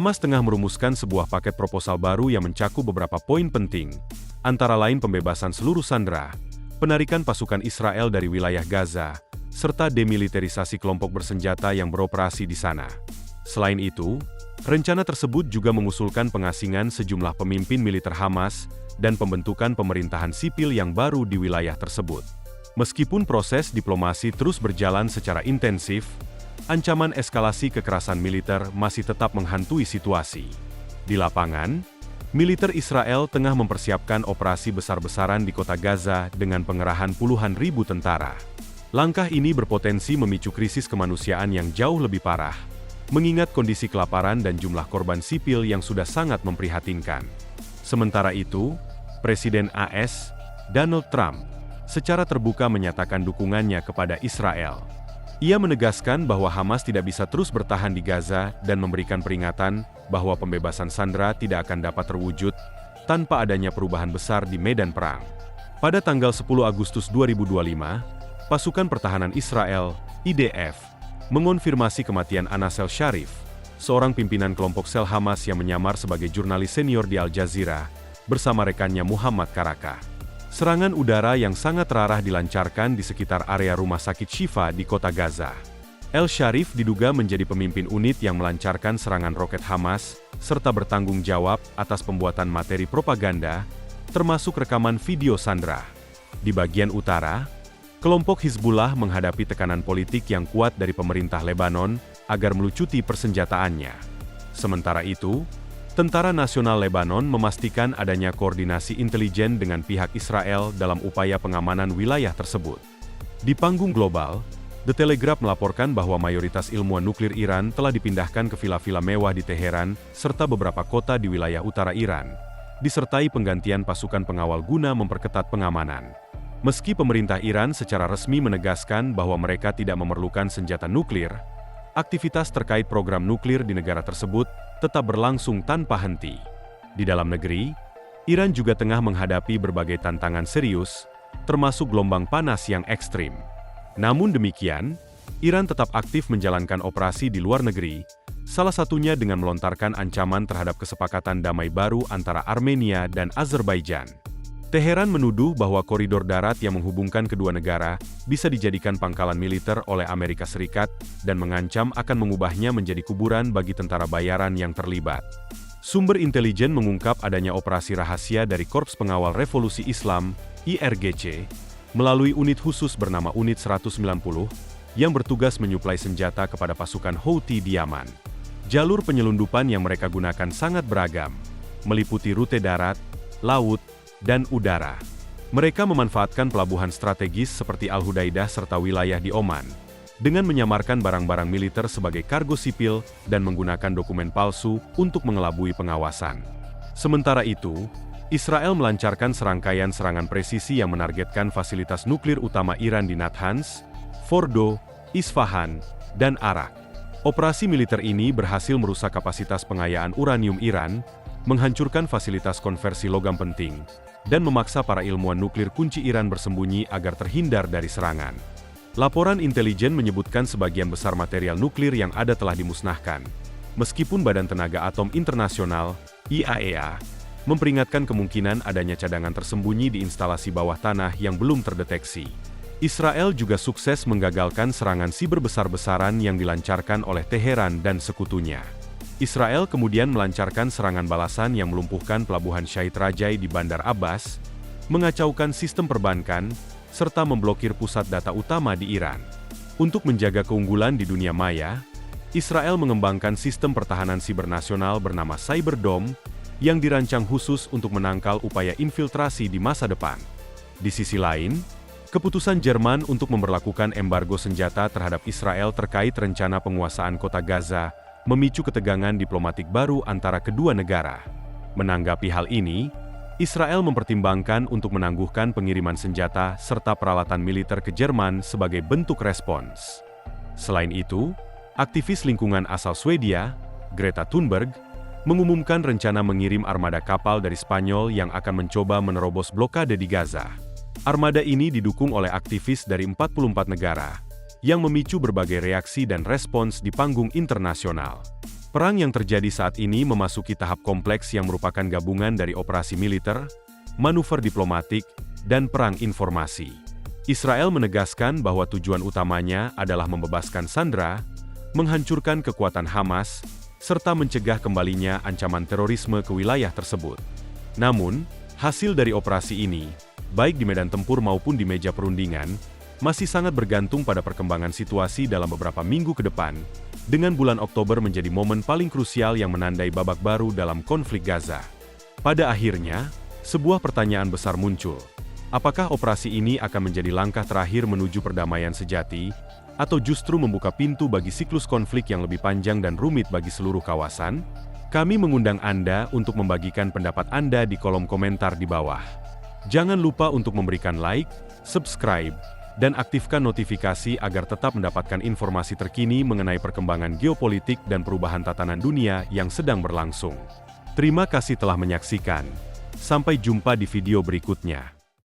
Hamas tengah merumuskan sebuah paket proposal baru yang mencakup beberapa poin penting, antara lain pembebasan seluruh sandera, penarikan pasukan Israel dari wilayah Gaza, serta demilitarisasi kelompok bersenjata yang beroperasi di sana. Selain itu, rencana tersebut juga mengusulkan pengasingan sejumlah pemimpin militer Hamas dan pembentukan pemerintahan sipil yang baru di wilayah tersebut. Meskipun proses diplomasi terus berjalan secara intensif, ancaman eskalasi kekerasan militer masih tetap menghantui situasi. Di lapangan, militer Israel tengah mempersiapkan operasi besar-besaran di kota Gaza dengan pengerahan puluhan ribu tentara. Langkah ini berpotensi memicu krisis kemanusiaan yang jauh lebih parah, mengingat kondisi kelaparan dan jumlah korban sipil yang sudah sangat memprihatinkan. Sementara itu, Presiden AS, Donald Trump, secara terbuka menyatakan dukungannya kepada Israel. Ia menegaskan bahwa Hamas tidak bisa terus bertahan di Gaza dan memberikan peringatan bahwa pembebasan sandera tidak akan dapat terwujud tanpa adanya perubahan besar di medan perang. Pada tanggal 10 Agustus 2025, pasukan pertahanan Israel, IDF, mengonfirmasi kematian Anas el-Sharif, seorang pimpinan kelompok sel Hamas yang menyamar sebagai jurnalis senior di Al Jazeera, bersama rekannya Muhammad Karaka. Serangan udara yang sangat terarah dilancarkan di sekitar area rumah sakit Shifa di kota Gaza. El-Sharif diduga menjadi pemimpin unit yang melancarkan serangan roket Hamas, serta bertanggung jawab atas pembuatan materi propaganda, termasuk rekaman video sandera. Di bagian utara, kelompok Hizbullah menghadapi tekanan politik yang kuat dari pemerintah Lebanon agar melucuti persenjataannya. Sementara itu, Tentara Nasional Lebanon memastikan adanya koordinasi intelijen dengan pihak Israel dalam upaya pengamanan wilayah tersebut. Di panggung global, The Telegraph melaporkan bahwa mayoritas ilmuwan nuklir Iran telah dipindahkan ke vila-vila mewah di Teheran, serta beberapa kota di wilayah utara Iran, disertai penggantian pasukan pengawal guna memperketat pengamanan. Meski pemerintah Iran secara resmi menegaskan bahwa mereka tidak memerlukan senjata nuklir, aktivitas terkait program nuklir di negara tersebut tetap berlangsung tanpa henti. Di dalam negeri, Iran juga tengah menghadapi berbagai tantangan serius, termasuk gelombang panas yang ekstrim. Namun demikian, Iran tetap aktif menjalankan operasi di luar negeri, salah satunya dengan melontarkan ancaman terhadap kesepakatan damai baru antara Armenia dan Azerbaijan. Teheran menuduh bahwa koridor darat yang menghubungkan kedua negara bisa dijadikan pangkalan militer oleh Amerika Serikat dan mengancam akan mengubahnya menjadi kuburan bagi tentara bayaran yang terlibat. Sumber intelijen mengungkap adanya operasi rahasia dari Korps Pengawal Revolusi Islam, IRGC, melalui unit khusus bernama Unit 190, yang bertugas menyuplai senjata kepada pasukan Houthi di Yaman. Jalur penyelundupan yang mereka gunakan sangat beragam, meliputi rute darat, laut, dan udara. Mereka memanfaatkan pelabuhan strategis seperti Al-Hudaidah serta wilayah di Oman, dengan menyamarkan barang-barang militer sebagai kargo sipil dan menggunakan dokumen palsu untuk mengelabui pengawasan. Sementara itu, Israel melancarkan serangkaian serangan presisi yang menargetkan fasilitas nuklir utama Iran di Natanz, Fordo, Isfahan, dan Arak. Operasi militer ini berhasil merusak kapasitas pengayaan uranium Iran, menghancurkan fasilitas konversi logam penting, dan memaksa para ilmuwan nuklir kunci Iran bersembunyi agar terhindar dari serangan. Laporan intelijen menyebutkan sebagian besar material nuklir yang ada telah dimusnahkan, meskipun Badan Tenaga Atom Internasional, IAEA, memperingatkan kemungkinan adanya cadangan tersembunyi di instalasi bawah tanah yang belum terdeteksi. Israel juga sukses menggagalkan serangan siber besar-besaran yang dilancarkan oleh Teheran dan sekutunya. Israel kemudian melancarkan serangan balasan yang melumpuhkan pelabuhan Syahid Rajai di Bandar Abbas, mengacaukan sistem perbankan, serta memblokir pusat data utama di Iran. Untuk menjaga keunggulan di dunia maya, Israel mengembangkan sistem pertahanan siber nasional bernama Cyberdome, yang dirancang khusus untuk menangkal upaya infiltrasi di masa depan. Di sisi lain, keputusan Jerman untuk memberlakukan embargo senjata terhadap Israel terkait rencana penguasaan kota Gaza memicu ketegangan diplomatik baru antara kedua negara. Menanggapi hal ini, Israel mempertimbangkan untuk menangguhkan pengiriman senjata serta peralatan militer ke Jerman sebagai bentuk respons. Selain itu, aktivis lingkungan asal Swedia, Greta Thunberg, mengumumkan rencana mengirim armada kapal dari Spanyol yang akan mencoba menerobos blokade di Gaza. Armada ini didukung oleh aktivis dari 44 negara, yang memicu berbagai reaksi dan respons di panggung internasional. Perang yang terjadi saat ini memasuki tahap kompleks yang merupakan gabungan dari operasi militer, manuver diplomatik, dan perang informasi. Israel menegaskan bahwa tujuan utamanya adalah membebaskan sandera, menghancurkan kekuatan Hamas, serta mencegah kembalinya ancaman terorisme ke wilayah tersebut. Namun, hasil dari operasi ini, baik di medan tempur maupun di meja perundingan, masih sangat bergantung pada perkembangan situasi dalam beberapa minggu ke depan, dengan bulan Oktober menjadi momen paling krusial yang menandai babak baru dalam konflik Gaza. Pada akhirnya, sebuah pertanyaan besar muncul. Apakah operasi ini akan menjadi langkah terakhir menuju perdamaian sejati, atau justru membuka pintu bagi siklus konflik yang lebih panjang dan rumit bagi seluruh kawasan? Kami mengundang Anda untuk membagikan pendapat Anda di kolom komentar di bawah. Jangan lupa untuk memberikan like, subscribe, dan aktifkan notifikasi agar tetap mendapatkan informasi terkini mengenai perkembangan geopolitik dan perubahan tatanan dunia yang sedang berlangsung. Terima kasih telah menyaksikan. Sampai jumpa di video berikutnya.